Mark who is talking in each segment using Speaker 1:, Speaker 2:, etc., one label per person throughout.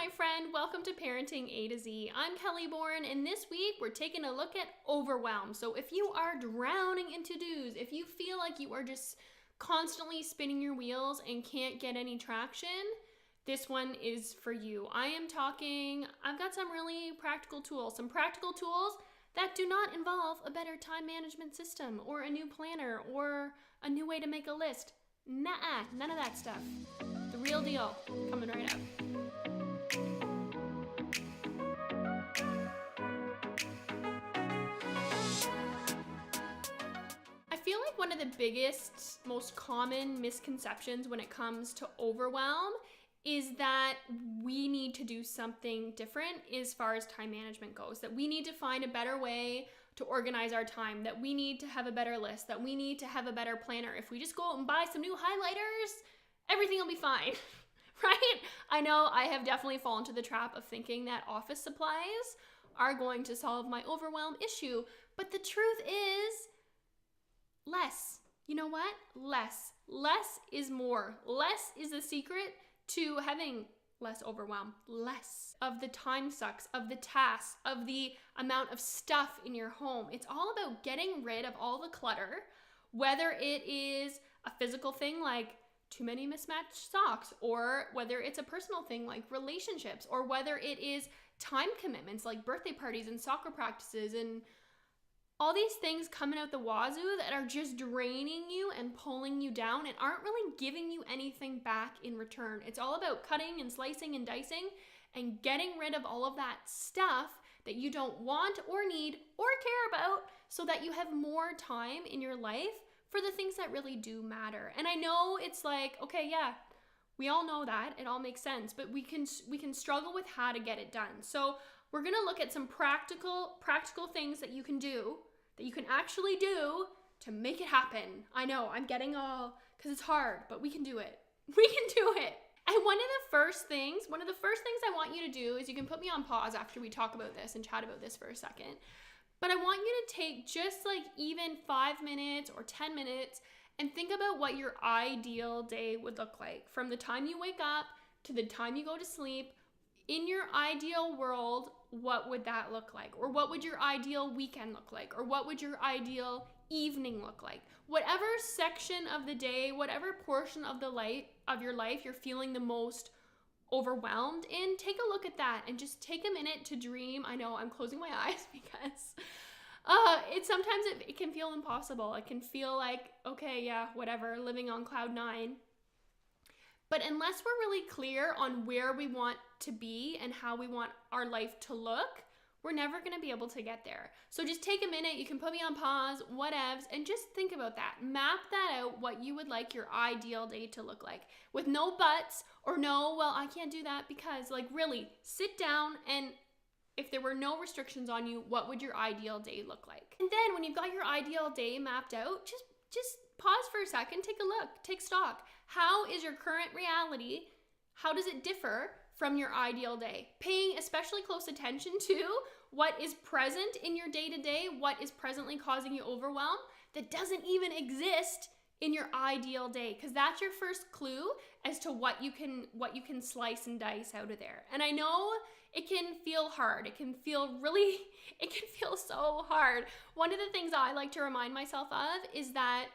Speaker 1: my friend. Welcome to Parenting A to Z. I'm Kelly Bourne, and this week we're taking a look at overwhelm. So if you are drowning in to-dos, if you feel like you are just constantly spinning your wheels and can't get any traction, this one is for you. I've got some really practical tools, that do not involve a better time management system or a new planner or a new way to make a list. Nuh-uh, none of that stuff. The real deal, coming right up. I feel like one of the biggest, most common misconceptions when it comes to overwhelm is that we need to do something different as far as time management goes, that we need to find a better way to organize our time, that we need to have a better list, that we need to have a better planner. If we just go out and buy some new highlighters, everything will be fine, right? I know I have definitely fallen to the trap of thinking that office supplies are going to solve my overwhelm issue, but the truth is less. You know what? Less. Less is more. Less is the secret to having less overwhelm, less of the time sucks, of the tasks, of the amount of stuff in your home. It's all about getting rid of all the clutter, whether it is a physical thing like too many mismatched socks, or whether it's a personal thing like relationships, or whether it is time commitments like birthday parties and soccer practices and all these things coming out the wazoo that are just draining you and pulling you down and aren't really giving you anything back in return. It's all about cutting and slicing and dicing and getting rid of all of that stuff that you don't want or need or care about so that you have more time in your life for the things that really do matter. And I know it's like, okay, yeah, we all know that. It all makes sense, but we can struggle with how to get it done. So we're going to look at some practical things that you can do, that you can actually do to make it happen. I know, I'm getting all, because it's hard, but we can do it. We can do it. And one of the first things I want you to do is, you can put me on pause after we talk about this and chat about this for a second, but I want you to take just like even 5 minutes or 10 minutes and think about what your ideal day would look like. From the time you wake up to the time you go to sleep, in your ideal world, what would that look like? Or what would your ideal weekend look like? Or what would your ideal evening look like? Whatever section of the day, whatever portion of your life you're feeling the most overwhelmed in, take a look at that and just take a minute to dream. I know I'm closing my eyes because it can feel impossible. It can feel like, okay, yeah, whatever, living on cloud 9. But unless we're really clear on where we want to be and how we want our life to look, we're never going to be able to get there. So just take a minute. You can put me on pause, whatevs, and just think about that. Map that out, what you would like your ideal day to look like, with no buts or no, well, I can't do that because, like, really sit down, and if there were no restrictions on you, what would your ideal day look like? And then when you've got your ideal day mapped out, just pause for a second, take a look, take stock. How is your current reality? How does it differ from your ideal day? Paying especially close attention to what is present in your day-to-day, what is presently causing you overwhelm that doesn't even exist in your ideal day, because that's your first clue as to what you can slice and dice out of there. And I know it can feel hard. It can feel so hard. One of the things I like to remind myself of is that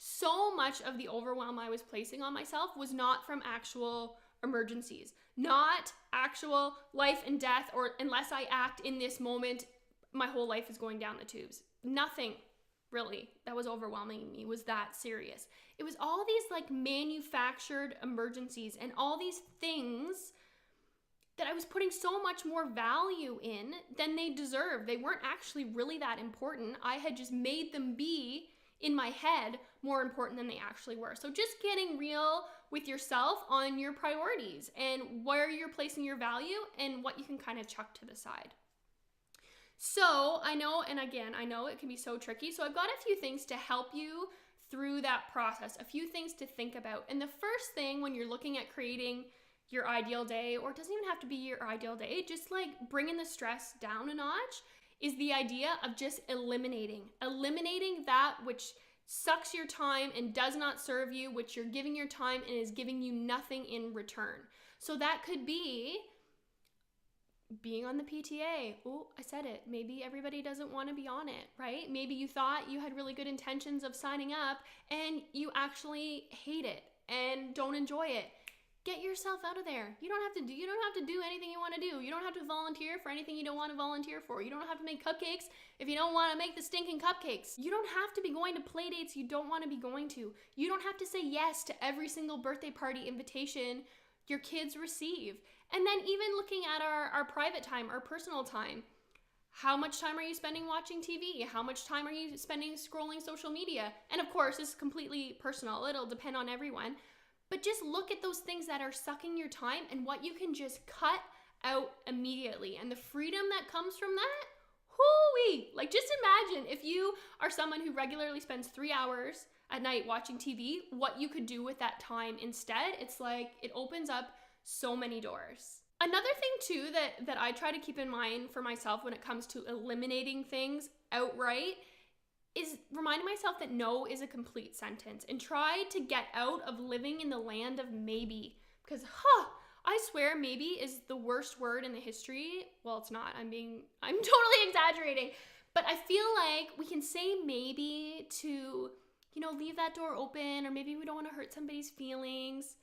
Speaker 1: so much of the overwhelm I was placing on myself was not from actual emergencies, not actual life and death, or unless I act in this moment, my whole life is going down the tubes. Nothing really that was overwhelming me was that serious. It was all these like manufactured emergencies and all these things that I was putting so much more value in than they deserved. They weren't actually really that important. I had just made them be, in my head, more important than they actually were. So just getting real with yourself on your priorities and where you're placing your value and what you can kind of chuck to the side. So I know it can be so tricky. So I've got a few things to help you through that process, a few things to think about. And the first thing when you're looking at creating your ideal day, or it doesn't even have to be your ideal day, just like bringing the stress down a notch, is the idea of just eliminating that which sucks your time and does not serve you, which you're giving your time and is giving you nothing in return. So that could be being on the PTA. Oh, I said it. Maybe everybody doesn't want to be on it, right? Maybe you thought you had really good intentions of signing up and you actually hate it and don't enjoy it. Get yourself out of there. You don't have to do anything you want to do. You don't have to volunteer for anything you don't want to volunteer for. You don't have to make cupcakes if you don't want to make the stinking cupcakes. You don't have to be going to play dates you don't want to be going to. You don't have to say yes to every single birthday party invitation your kids receive. And then even looking at our private time, our personal time. How much time are you spending watching TV? How much time are you spending scrolling social media? And of course, it's completely personal. It'll depend on everyone. But just look at those things that are sucking your time and what you can just cut out immediately. And the freedom that comes from that, hoo-wee! Like, just imagine if you are someone who regularly spends 3 hours at night watching TV, what you could do with that time instead. It's like, it opens up so many doors. Another thing too that I try to keep in mind for myself when it comes to eliminating things outright is reminding myself that no is a complete sentence and try to get out of living in the land of maybe. Because, I swear maybe is the worst word in the history. Well, it's not. I'm totally exaggerating. But I feel like we can say maybe to, leave that door open, or maybe we don't want to hurt somebody's feelings.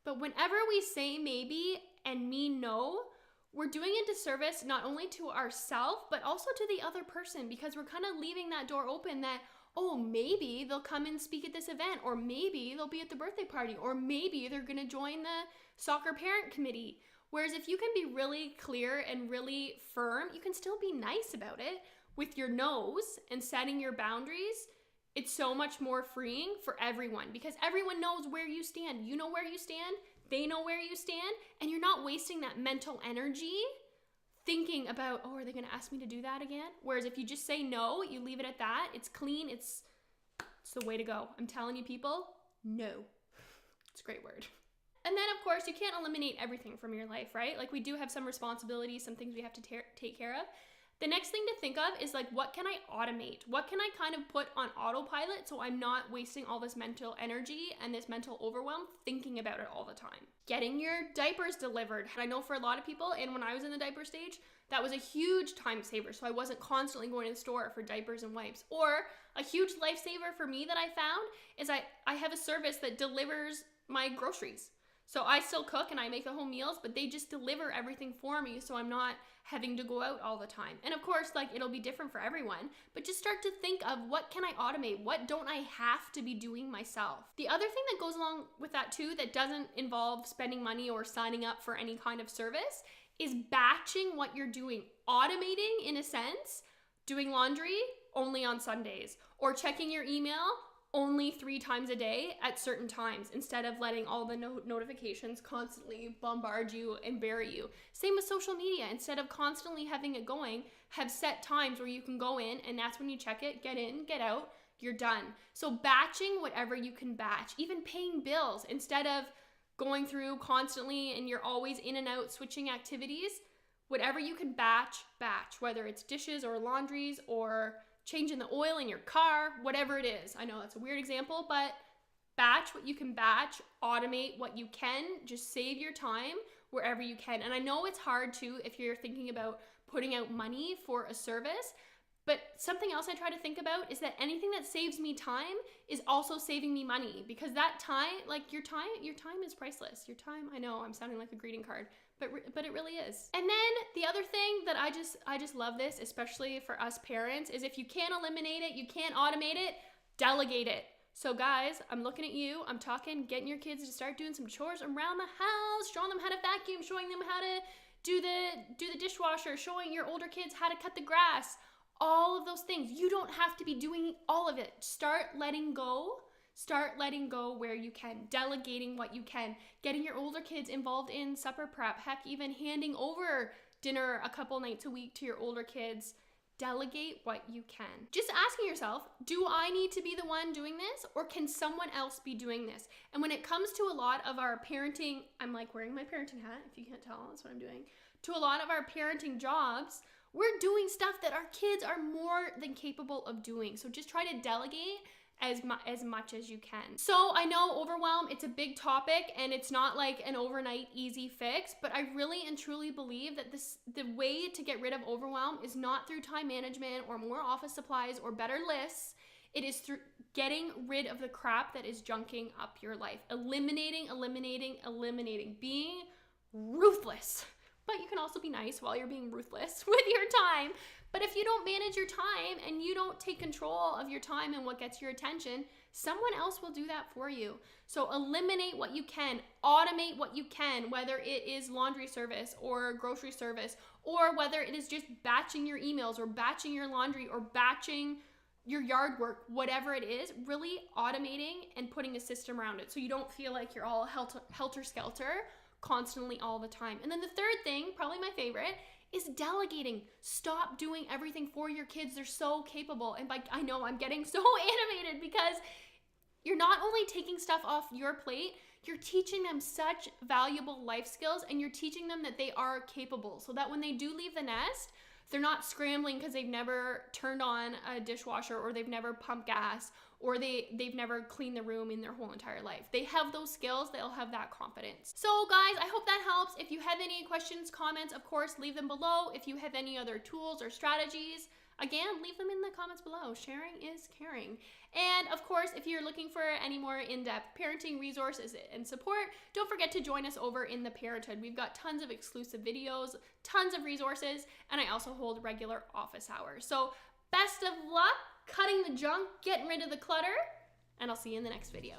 Speaker 1: But whenever we say maybe and mean no, we're doing a disservice not only to ourselves, but also to the other person, because we're kind of leaving that door open that, oh, maybe they'll come and speak at this event, or maybe they'll be at the birthday party, or maybe they're going to join the soccer parent committee. Whereas if you can be really clear and really firm, you can still be nice about it with your no's and setting your boundaries. It's so much more freeing for everyone because everyone knows where you stand. You know where you stand. They know where you stand, and you're not wasting that mental energy thinking about, oh, are they going to ask me to do that again? Whereas if you just say no, you leave it at that, it's clean, it's the way to go. I'm telling you, people, no. It's a great word. And then, of course, you can't eliminate everything from your life, right? Like, we do have some responsibilities, some things we have to take care of. The next thing to think of is, like, what can I automate? What can I kind of put on autopilot so I'm not wasting all this mental energy and this mental overwhelm thinking about it all the time? Getting your diapers delivered. I know for a lot of people, and when I was in the diaper stage, that was a huge time saver. So I wasn't constantly going to the store for diapers and wipes. Or a huge lifesaver for me that I found is I have a service that delivers my groceries. So I still cook and I make the home meals, but they just deliver everything for me so I'm not having to go out all the time. And of course, like, it'll be different for everyone, but just start to think of what can I automate? What don't I have to be doing myself? The other thing that goes along with that too, that doesn't involve spending money or signing up for any kind of service, is batching what you're doing. Automating, in a sense, doing laundry only on Sundays, or checking your email only 3 times a day at certain times, instead of letting all the notifications constantly bombard you and bury you. Same with social media. Instead of constantly having it going, have set times where you can go in and that's when you check it, get in, get out, you're done. So batching whatever you can batch, even paying bills, instead of going through constantly and you're always in and out switching activities, whatever you can batch, whether it's dishes or laundries or changing the oil in your car, whatever it is. I know that's a weird example, but batch what you can batch, automate what you can, just save your time wherever you can. And I know it's hard too if you're thinking about putting out money for a service, but something else I try to think about is that anything that saves me time is also saving me money, because that time, like your time is priceless. Your time, I know I'm sounding like a greeting card, but it really is. And then the other thing that I just love this, especially for us parents, is if you can't eliminate it, you can't automate it, delegate it. So guys, I'm looking at you, I'm talking, getting your kids to start doing some chores around the house, showing them how to vacuum, showing them how to do the dishwasher, showing your older kids how to cut the grass, all of those things. You don't have to be doing all of it. Start letting go where you can, delegating what you can, getting your older kids involved in supper prep, heck, even handing over dinner a couple nights a week to your older kids. Delegate what you can. Just asking yourself, do I need to be the one doing this, or can someone else be doing this? And when it comes to a lot of our parenting, I'm like wearing my parenting hat, if you can't tell, that's what I'm doing. To a lot of our parenting jobs, we're doing stuff that our kids are more than capable of doing. So just try to delegate as much as you can. So I know overwhelm, it's a big topic and it's not like an overnight easy fix, but I really and truly believe that the way to get rid of overwhelm is not through time management or more office supplies or better lists. It is through getting rid of the crap that is junking up your life. Eliminating, being ruthless. But you can also be nice while you're being ruthless with your time. But if you don't manage your time and you don't take control of your time and what gets your attention, someone else will do that for you. So eliminate what you can, automate what you can, whether it is laundry service or grocery service, or whether it is just batching your emails or batching your laundry or batching your yard work, whatever it is, really automating and putting a system around it so you don't feel like you're all helter-skelter constantly all the time. And then the third thing, probably my favorite, is delegating. Stop doing everything for your kids. They're so capable. And I know I'm getting so animated because you're not only taking stuff off your plate, you're teaching them such valuable life skills and you're teaching them that they are capable so that when they do leave the nest, they're not scrambling because they've never turned on a dishwasher or they've never pumped gas or they've never cleaned the room in their whole entire life. They have those skills, they'll have that confidence. So guys, I hope that helps. If you have any questions, comments, of course, leave them below. If you have any other tools or strategies, again, leave them in the comments below. Sharing is caring. And of course, if you're looking for any more in-depth parenting resources and support, don't forget to join us over in the Parenthood. We've got tons of exclusive videos, tons of resources, and I also hold regular office hours. So best of luck cutting the junk, getting rid of the clutter, and I'll see you in the next video.